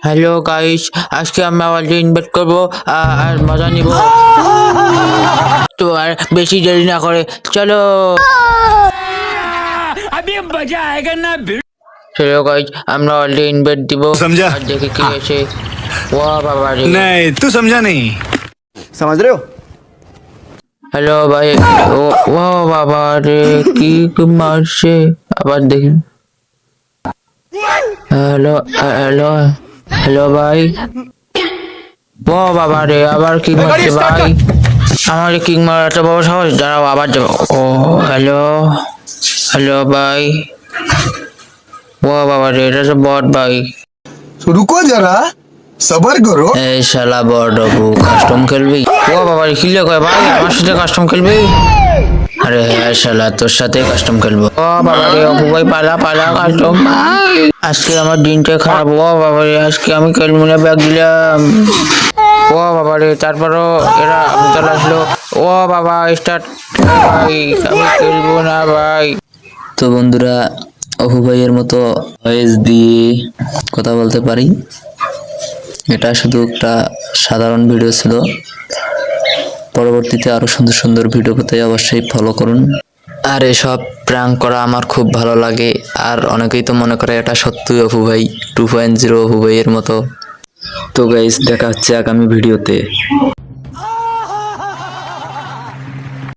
Hello guys, আজকে আমরা already invite করবো আর মজা নিব। তো আর বেশি দেরি না করে চলো। চলো গাইস, আমরা অলরেডি ইনভাইট দিব। समझा আর দেখে কি হয়েছে। ও বাবা রে, नहीं तू समझा नहीं समझ रहे हो। হ্যালো ভাই। ও ও বাবা রে, কি মারছে আবার দেখি। হ্যালো হ্যালো হ্যালো ভাই। ও বাবা রে, আবার কিক মারছে ভাই। আমার কিক মারা এত বড় সাহস, দাঁড়াও আবার যাবো। ও হ্যালো হ্যালো ভাই। ও বাবা রে, এটা তো বট ভাই। रुको जरा सबर करो। এই শালা বট বাবু, কাস্টম খেলবি? ও বাবা রে, কিলে কয় ভাই আমার সাথে কাস্টম খেলবি? আরে হ্যাঁ শালা, তোর সাথে কাস্টম খেলবো। ও বাবা রে, অপু ভাই পালা পালা কাস্টম ভাই। আজকে আমার দিনটা খারাপ। ও বাবা রে, আজকে আমি খেলবো না, ব্যাগ দিলাম। ও বাবা রে, তারপরও এরা চলে আসলো। ও বাবা স্টার্ট ভাই, আমি খেলবো না ভাই। তো বন্ধুরা, অপু ভাইয়ের মতো ভয়েস দিয়ে কথা বলতে পারি। এটা শুধু একটা সাধারণ ভিডিও ছিল। পরবর্তীতে আরো সুন্দর সুন্দর ভিডিও পেতে অবশ্যই ফলো করুন। আর এসব প্র্যাঙ্ক করা আমার খুব ভালো লাগে। আর অনেকেই তো মনে করে এটা সত্যিই অপু ভাই 2.0 অপু ভাইয়ের মতো। তো গাইস, দেখা হচ্ছে আগামী ভিডিওতে।